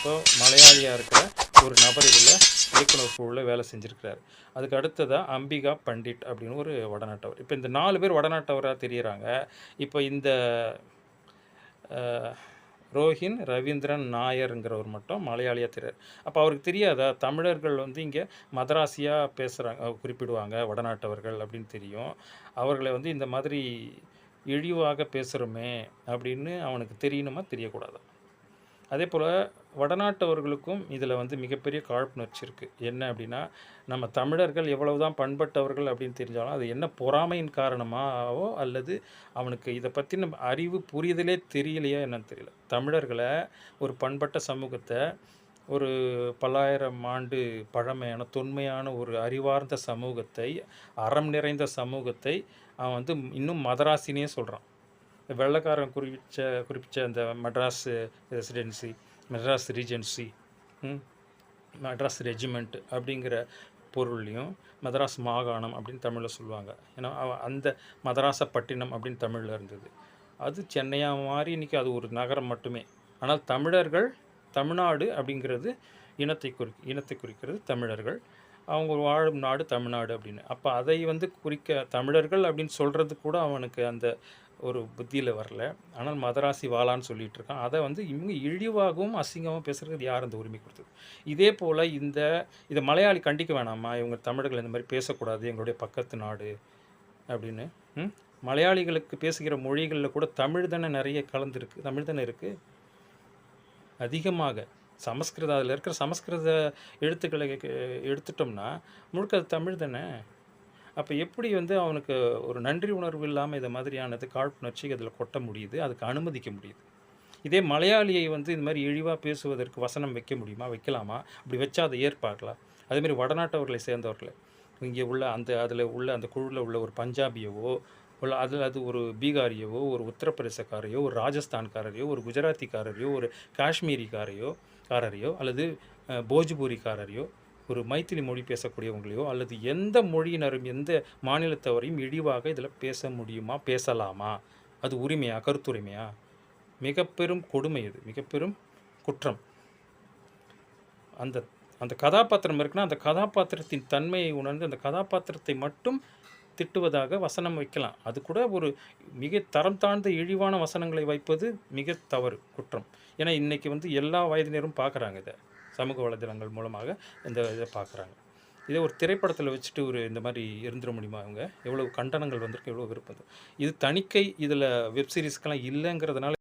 இப்போ மலையாளியாக இருக்கிற ஒரு நபர் இதில் இயக்குனர் குழுவில் வேலை செஞ்சுருக்கிறார். அதுக்கு அடுத்ததாக அம்பிகா பண்டிட் அப்படின்னு ஒரு வடநாட்டவர். இப்போ இந்த 4 பேர் வடநாட்டவராக தெரியுறாங்க. இப்போ இந்த ரோஹின் ரவீந்திரன் நாயருங்கிறவர் மட்டும் மலையாளியாக தெரியார். அப்போ அவருக்கு தெரியாதா தமிழர்கள் வந்து இங்கே மதராசியாக பேசுகிறாங்க, குறிப்பிடுவாங்க வடநாட்டவர்கள் அப்படின்னு தெரியும். அவர்களை வந்து இந்த மாதிரி இழிவாக பேசுகிறோமே அப்படின்னு அவனுக்கு தெரியணுமா தெரியக்கூடாதா? அதே போல் வடநாட்டவர்களுக்கும் இதில் வந்து மிகப்பெரிய காழ்ப்புணர்ச்சி இருக்குது. என்ன அப்படின்னா, நம்ம தமிழர்கள் எவ்வளவு தான் பண்பட்டவர்கள் அப்படின்னு தெரிஞ்சாலும் அது என்ன பொறாமையின் காரணமாகவோ அல்லது அவனுக்கு இதை பற்றின அறிவு புரிதலே தெரியலையா என்னன்னு தெரியல. தமிழர்களை ஒரு பண்பட்ட சமூகத்தை, ஒரு பல்லாயிரம் ஆண்டு பழமையான தொன்மையான ஒரு அறிவார்ந்த சமூகத்தை, அறம் நிறைந்த சமூகத்தை அவன் வந்து இன்னும் மதராசினே சொல்கிறான். வெள்ளைக்காரன் குறிப்பிட்ட அந்த Madras residency, Madras Regency, Madras regiment அப்படிங்கிற பொருள்லையும் மதராஸ் மாகாணம் அப்படின்னு தமிழில் சொல்லுவாங்க. ஏன்னா அந்த மதராசப்பட்டினம் அப்படின்னு தமிழில் இருந்தது. அது சென்னையாக மாறி இன்றைக்கி அது ஒரு நகரம் மட்டுமே. ஆனால் தமிழர்கள், தமிழ்நாடு அப்படிங்கிறது இனத்தை குறிக்கிறது தமிழர்கள். அவங்க வாழும் நாடு தமிழ்நாடு அப்படின்னு. அப்போ அதை வந்து குறிக்க தமிழர்கள் அப்படின்னு சொல்கிறது கூட அவனுக்கு அந்த ஒரு புத்தியில் வரல. ஆனால் மதராசி வாளான்னு சொல்லிகிட்டு இருக்கான். அதை வந்து இவங்க இழிவாகவும் அசிங்கமாகவும் பேசுகிறது யார் அந்த உரிமை கொடுத்தது? இதே போல் இதை மலையாளி கண்டிக்க வேணாமா? இவங்க தமிழர்கள் இந்த மாதிரி பேசக்கூடாது, எங்களுடைய பக்கத்து நாடு அப்படின்னு. மலையாளிகளுக்கு பேசுகிற மொழிகளில் கூட தமிழ் தானே நிறைய கலந்துருக்கு, தமிழ் தானே இருக்குது அதிகமாக. சமஸ்கிருதம், அதில் இருக்கிற சமஸ்கிருத எழுத்துக்களை எடுத்துட்டோம்னா முழுக்க அது தமிழ் தானே. அப்போ எப்படி வந்து அவனுக்கு ஒரு நன்றி உணர்வு இல்லாமல் இதை மாதிரியானது காழ்ப்புணர்ச்சி அதில் கொட்ட முடியுது, அதுக்கு அனுமதிக்க முடியுது? இதே மலையாளியை வந்து இந்த மாதிரி இழிவாக பேசுவதற்கு வசனம் வைக்க முடியுமா, வைக்கலாமா? அப்படி வச்சா அதை ஏற்பார்களா? அதேமாதிரி வடநாட்டவர்களை சேர்ந்தவர்களை இங்கே உள்ள அதில் உள்ள அந்த குழுவில் உள்ள ஒரு பஞ்சாபியவோ உள்ள அது ஒரு பீகாரியவோ, ஒரு உத்தரப்பிரதேசக்காரையோ, ஒரு ராஜஸ்தான்காரரையோ, ஒரு குஜராத்திக்காரரையோ, ஒரு காஷ்மீரிக்காரையோ அல்லது போஜ்பூரிக்காரரையோ, ஒரு மைத்திலி மொழி பேசக்கூடியவங்களையோ அல்லது எந்த மொழியினரும் எந்த மாநிலத்தவரையும் இழிவாக இதில் பேச முடியுமா, பேசலாமா? அது உரிமையா, கருத்துரிமையா? மிக பெரும் கொடுமை, இது மிக பெரும் குற்றம். அந்த அந்த கதாபாத்திரம் இருக்குன்னா அந்த கதாபாத்திரத்தின் தன்மையை உணர்ந்து அந்த கதாபாத்திரத்தை மட்டும் திட்டுவதாக வசனம் வைக்கலாம். அது கூட ஒரு மிக தரம் தாழ்ந்த இழிவான வசனங்களை வைப்பது மிக தவறு, குற்றம். ஏன்னா இன்றைக்கி வந்து எல்லா வயதினரும் பார்க்குறாங்க, இதை சமூக வலைதளங்கள் மூலமாக இந்த இதை பார்க்குறாங்க. இதே ஒரு திரைப்படத்தில் வச்சுட்டு இந்த மாதிரி இருந்துட முடியுமா? அவங்க எவ்வளோ கண்டனங்கள் வந்திருக்கு, எவ்வளோ விருப்பம். இது தணிக்கை இதில் வெப் சீரிஸ்க்கெல்லாம் இல்லைங்கிறதுனால